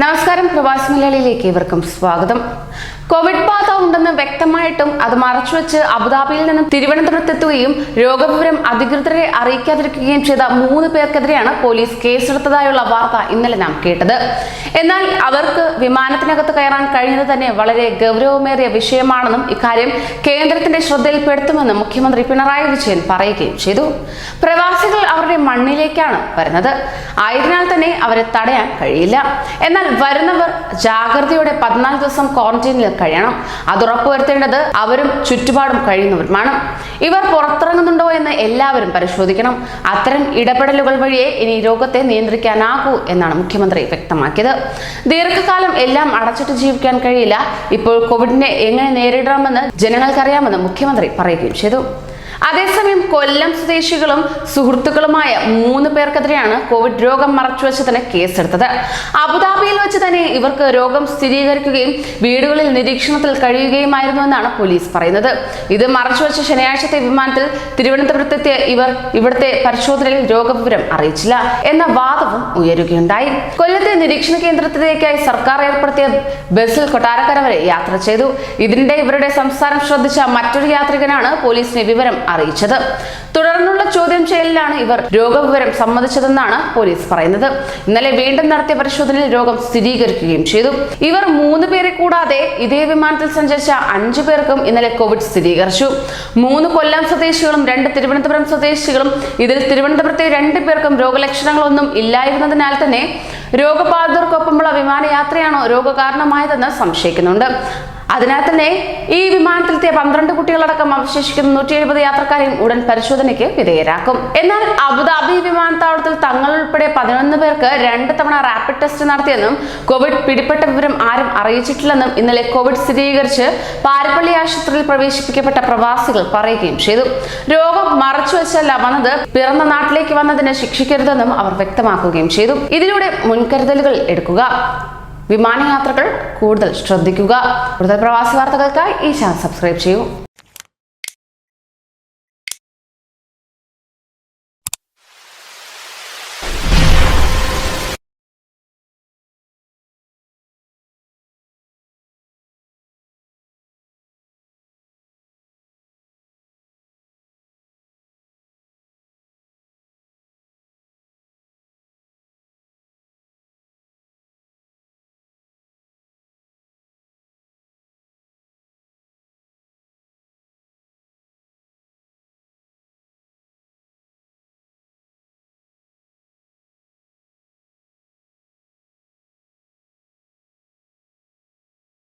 നമസ്കാരം, പ്രവാസി മലയാളിയിലേക്ക് ഏവർക്കും സ്വാഗതം. കോവിഡ് ബാധ ഉണ്ടെന്ന് വ്യക്തമായിട്ടും അത് മറച്ചുവെച്ച് അബുദാബിയിൽ നിന്നും തിരുവനന്തപുരത്തെത്തുകയും രോഗവിവരം അധികൃതരെ അറിയിക്കാതിരിക്കുകയും ചെയ്ത 3 പേർക്കെതിരെയാണ് പോലീസ് കേസെടുത്തതായുള്ള വാർത്ത ഇന്നലെ നാം കേട്ടത്. എന്നാൽ അവർക്ക് വിമാനത്തിനകത്ത് കയറാൻ കഴിഞ്ഞത് തന്നെ വളരെ ഗൗരവമേറിയ വിഷയമാണെന്നും ഇക്കാര്യം കേന്ദ്രത്തിന്റെ ശ്രദ്ധയിൽപ്പെടുത്തുമെന്നും മുഖ്യമന്ത്രി പിണറായി വിജയൻ പറയുകയും ചെയ്തു. പ്രവാസികൾ അവരുടെ മണ്ണിലേക്കാണ് വരുന്നത്, ആയതിനാൽ തന്നെ അവരെ തടയാൻ കഴിയില്ല. എന്നാൽ വരുന്നവർ ജാഗ്രതയോടെ 14 ദിവസം ക്വാറന്റൈനിൽ കഴിയണം. അത് ഉറപ്പുവരുത്തേണ്ടത് അവരും ചുറ്റുപാടും കഴിയുന്നവരുമാണ്. ഇവർ പുറത്തിറങ്ങുന്നുണ്ടോ എന്ന് എല്ലാവരും പരിശോധിക്കണം. അത്തരം ഇടപെടലുകൾ വഴിയേ ഇനി രോഗത്തെ നിയന്ത്രിക്കാനാകൂ എന്നാണ് മുഖ്യമന്ത്രി വ്യക്തമാക്കിയത്. ദീർഘകാലം എല്ലാം അടച്ചിട്ട് ജീവിക്കാൻ കഴിയില്ല. ഇപ്പോൾ കോവിഡിനെ എങ്ങനെ നേരിടണമെന്ന് ജനങ്ങൾക്കറിയാമെന്ന് മുഖ്യമന്ത്രി പറയുകയും ചെയ്തു. അതേസമയം കൊല്ലം സ്വദേശികളും സുഹൃത്തുക്കളുമായ 3 പേർക്കെതിരെയാണ് കോവിഡ് രോഗം മറച്ചുവെച്ചതിന് കേസെടുത്തത്. അബുദാബിയിൽ വെച്ച് തന്നെ ഇവർക്ക് രോഗം സ്ഥിരീകരിക്കുകയും വീടുകളിൽ നിരീക്ഷണത്തിൽ കഴിയുകയുമായിരുന്നുവെന്നാണ് പോലീസ് പറയുന്നത്. ഇത് മറച്ചുവെച്ച ശനിയാഴ്ചത്തെ വിമാനത്തിൽ തിരുവനന്തപുരത്തെത്തിയ ഇവർ ഇവിടുത്തെ പരിശോധനയിൽ രോഗവിവരം അറിയിച്ചില്ല എന്ന വാദവും ഉയരുകയുണ്ടായി. കൊല്ലത്തെ നിരീക്ഷണ കേന്ദ്രത്തിലേക്കായി സർക്കാർ ഏർപ്പെടുത്തിയ ബസ്സിൽ കൊട്ടാരക്കര വരെ യാത്ര ചെയ്തു. ഇതിനിടെ ഇവരുടെ സംസാരം ശ്രദ്ധിച്ച മറ്റൊരു യാത്രികനാണ് പോലീസിനെ വിവരം അറിയിച്ചത്. തുടർന്നുള്ള ചോദ്യം ചെയ്യലിലാണ് ഇവർ രോഗവിവരം സമ്മതിച്ചതെന്നാണ് പോലീസ് പറയുന്നത്. ഇന്നലെ വീണ്ടും നടത്തിയ പരിശോധനയിൽ രോഗം സ്ഥിരീകരിക്കുകയും ചെയ്തു. ഇവർ 3 പേരെ കൂടാതെ ഇതേ വിമാനത്തിൽ സഞ്ചരിച്ച 5 പേർക്കും ഇന്നലെ കോവിഡ് സ്ഥിരീകരിച്ചു. 3 കൊല്ലം സ്വദേശികളും 2 തിരുവനന്തപുരം സ്വദേശികളും. ഇതിൽ തിരുവനന്തപുരത്തെ 2 പേർക്കും രോഗലക്ഷണങ്ങളൊന്നും ഇല്ലായിരുന്നതിനാൽ തന്നെ രോഗബാധിതർക്കൊപ്പമുള്ള വിമാനയാത്രയാണോ രോഗകാരണമായതെന്ന് സംശയിക്കുന്നുണ്ട്. അതിനാൽ തന്നെ ഈ വിമാനത്തിലെത്തിയ 12 കുട്ടികളടക്കം അവശേഷിക്കുന്ന 170 യാത്രക്കാരെയും ഉടൻ പരിശോധനയ്ക്ക് വിധേയരാക്കും. എന്നാൽ അബുദാബി വിമാനത്താവളത്തിൽ തങ്ങൾ ഉൾപ്പെടെ 11 പേർക്ക് 2 തവണ റാപ്പിഡ് ടെസ്റ്റ് നടത്തിയെന്നും കോവിഡ് പിടിപെട്ട വിവരം ആരും അറിയിച്ചിട്ടില്ലെന്നും ഇന്നലെ കോവിഡ് സ്ഥിരീകരിച്ച് പാരിപ്പള്ളി ആശുപത്രിയിൽ പ്രവേശിപ്പിക്കപ്പെട്ട പ്രവാസികൾ പറയുകയും ചെയ്തു. രോഗം മറച്ചുവെച്ചല്ല വന്നത്, പിറന്ന നാട്ടിലേക്ക് വന്നതിന് ശിക്ഷിക്കരുതെന്നും അവർ വ്യക്തമാക്കുകയും ചെയ്തു. ഇതിലൂടെ മുൻകരുതലുകൾ എടുക്കുക, വിമാനയാത്രകൾ കൂടുതൽ ശ്രദ്ധിക്കുക. കൂടുതൽ പ്രവാസി വാർത്തകൾക്കായി ഈ ചാനൽ സബ്സ്ക്രൈബ് ചെയ്യൂ.